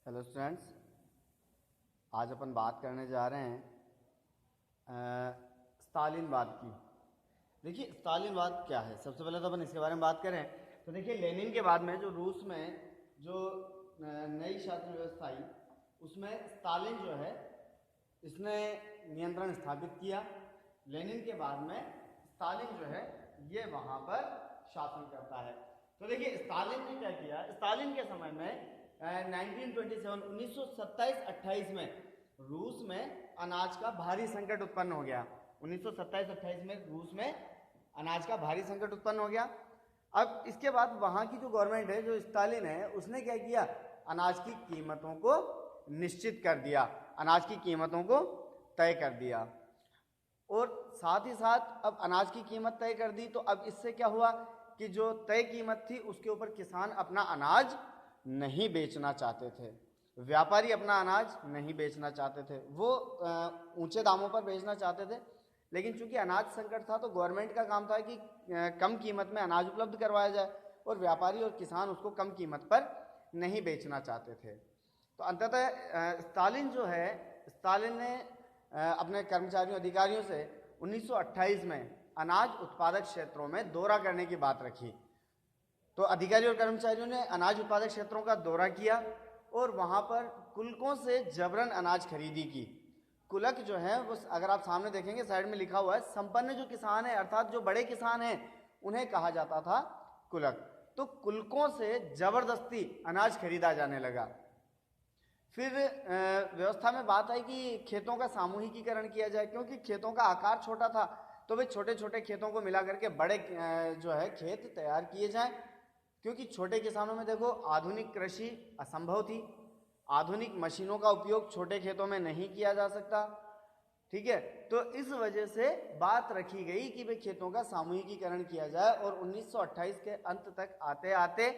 Hello students, आज अपन बात करने जा रहे हैं स्टालिनवाद की। देखिए, स्टालिनवाद क्या है। सबसे पहले तो अपन इसके बारे में बात करें तो देखिए, लेनिन के बाद में जो रूस में जो नई शासन व्यवस्था आई उसमें स्टालिन जो है इसने नियंत्रण स्थापित किया। लेनिन के बाद में स्टालिन जो है ये वहाँ पर शासन करता है। तो देखिए, स्टालिन ने क्या किया। स्टालिन के समय में 1927 1927-28 में रूस में अनाज का भारी संकट उत्पन्न हो गया। 1927-28 में रूस में अनाज का भारी संकट उत्पन्न हो गया। अब इसके बाद वहाँ की जो गवर्नमेंट है, जो स्टालिन है, उसने क्या किया, अनाज की कीमतों को निश्चित कर दिया, अनाज की कीमतों को तय कर दिया। और साथ ही साथ अब अनाज की कीमत तय कर दी तो अब इससे क्या हुआ कि जो तय कीमत थी उसके ऊपर किसान अपना अनाज नहीं बेचना चाहते थे, व्यापारी अपना अनाज नहीं बेचना चाहते थे, वो ऊंचे दामों पर बेचना चाहते थे। लेकिन चूंकि अनाज संकट था तो गवर्नमेंट का काम था कि कम कीमत में अनाज उपलब्ध करवाया जाए, और व्यापारी और किसान उसको कम कीमत पर नहीं बेचना चाहते थे। तो अंततः स्टालिन जो है, स्टालिन ने अपने कर्मचारियों अधिकारियों से 1928 में अनाज उत्पादक क्षेत्रों में दौरा करने की बात रखी। तो अधिकारी और कर्मचारियों ने अनाज उत्पादक क्षेत्रों का दौरा किया और वहां पर कुलकों से जबरन अनाज खरीदी की। कुलक जो है वो, अगर आप सामने देखेंगे साइड में लिखा हुआ है, संपन्न जो किसान है अर्थात जो बड़े किसान हैं उन्हें कहा जाता था कुलक। तो कुलकों से जबरदस्ती अनाज खरीदा जाने लगा। फिर व्यवस्था में बात आई कि खेतों का सामूहिकीकरण किया जाए, क्योंकि खेतों का आकार छोटा था तो वे छोटे छोटे खेतों को मिला करके बड़े जो है खेत तैयार किए जाएं। क्योंकि छोटे किसानों में देखो आधुनिक कृषि असंभव थी, आधुनिक मशीनों का उपयोग छोटे खेतों में नहीं किया जा सकता, ठीक है। तो इस वजह से बात रखी गई कि भाई खेतों का सामूहिकीकरण किया जाए, और 1928 के अंत तक आते आते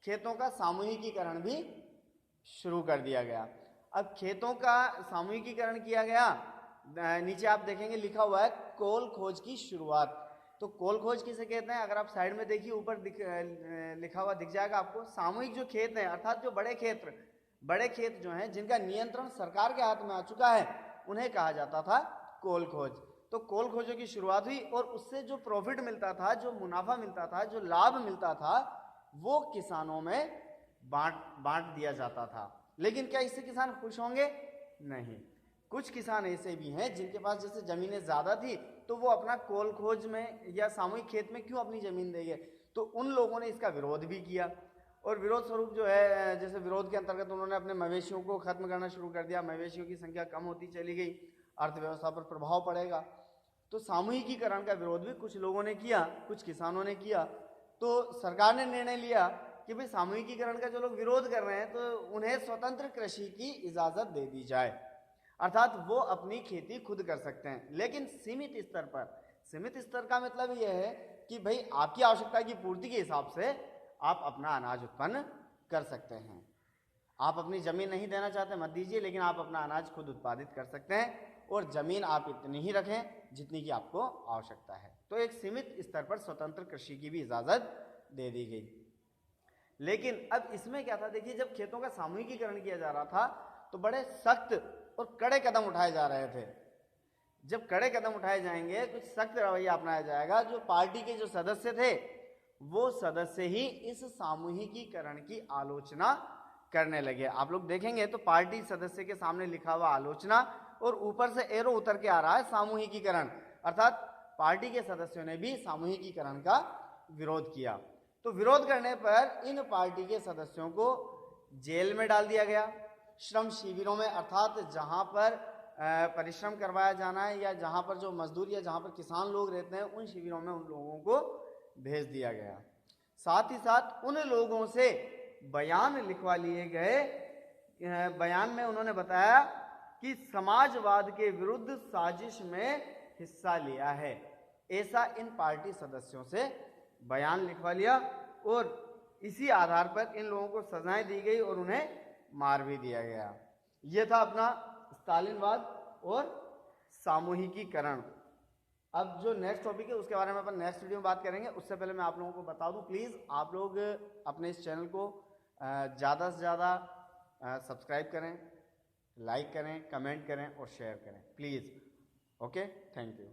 खेतों का सामूहिकीकरण भी शुरू कर दिया गया। अब खेतों का सामूहिकीकरण किया गया, नीचे आप देखेंगे लिखा हुआ है कोल खोज की शुरुआत। तो कोल खोज किसे कहते हैं, अगर आप साइड में देखिए ऊपर लिखा हुआ दिख जाएगा आपको। सामूहिक जो खेत हैं अर्थात जो बड़े खेत जो हैं जिनका नियंत्रण सरकार के हाथ में आ चुका है उन्हें कहा जाता था कोल खोज। तो कोल खोजों की शुरुआत हुई और उससे जो प्रॉफिट मिलता था, जो मुनाफा मिलता था, जो लाभ मिलता था, वो किसानों में बांट दिया जाता था। लेकिन क्या इससे किसान खुश होंगे? नहीं। कुछ किसान ऐसे भी हैं जिनके पास जैसे जमीनें ज्यादा थी तो वो अपना कोल खोज में या सामूहिक खेत में क्यों अपनी जमीन देंगे, तो उन लोगों ने इसका विरोध भी किया। और विरोध स्वरूप जो है, जैसे विरोध के अंतर्गत उन्होंने अपने मवेशियों को खत्म करना शुरू कर दिया, मवेशियों की संख्या कम होती चली गई, अर्थव्यवस्था पर प्रभाव पड़ेगा। तो सामूहिकीकरण का विरोध भी कुछ लोगों ने किया, कुछ किसानों ने किया। तो सरकार ने निर्णय लिया कि भाई सामूहिकीकरण का जो लोग विरोध कर रहे हैं तो उन्हें स्वतंत्र कृषि की इजाजत दे दी जाए, अर्थात वो अपनी खेती खुद कर सकते हैं, लेकिन सीमित स्तर पर। सीमित स्तर का मतलब यह है कि भाई आपकी आवश्यकता की पूर्ति के हिसाब से आप अपना अनाज उत्पन्न कर सकते हैं। आप अपनी जमीन नहीं देना चाहते मत दीजिए, लेकिन आप अपना अनाज खुद उत्पादित कर सकते हैं, और जमीन आप इतनी ही रखें जितनी की आपको आवश्यकता है। तो एक सीमित स्तर पर स्वतंत्र कृषि की भी इजाजत दे दी गई। लेकिन अब इसमें क्या था, देखिए जब खेतों का सामूहिकीकरण किया जा रहा था तो बड़े सख्त और कड़े कदम उठाए जा रहे थे। जब कड़े कदम उठाए जाएंगे, कुछ सख्त रवैया अपनाया जाएगा, जो पार्टी के जो सदस्य थे वो सदस्य ही इस सामूहिकीकरण की आलोचना करने लगे। आप लोग देखेंगे तो पार्टी सदस्य के सामने लिखा हुआ आलोचना, और ऊपर से एरो उतर के आ रहा है सामूहिकीकरण, अर्थात पार्टी के सदस्यों ने भी सामूहिकीकरण का विरोध किया। तो विरोध करने पर इन पार्टी के सदस्यों को जेल में डाल दिया गया, श्रम शिविरों में, अर्थात जहां पर परिश्रम करवाया जाना है या जहां पर जो मजदूर या जहां पर किसान लोग रहते हैं उन शिविरों में उन लोगों को भेज दिया गया। साथ ही साथ उन लोगों से बयान लिखवा लिए गए। बयान में उन्होंने बताया कि समाजवाद के विरुद्ध साजिश में हिस्सा लिया है, ऐसा इन पार्टी सदस्यों से बयान लिखवा लिया, और इसी आधार पर इन लोगों को सजाएं दी गई और उन्हें मार भी दिया गया। यह था अपना स्टालिनवाद और सामूहिकीकरण। अब जो नेक्स्ट टॉपिक है उसके बारे में अपन नेक्स्ट वीडियो में बात करेंगे। उससे पहले मैं आप लोगों को बता दूं, प्लीज़ आप लोग अपने इस चैनल को ज़्यादा से ज़्यादा सब्सक्राइब करें, लाइक करें, कमेंट करें और शेयर करें प्लीज़। Okay, thank you.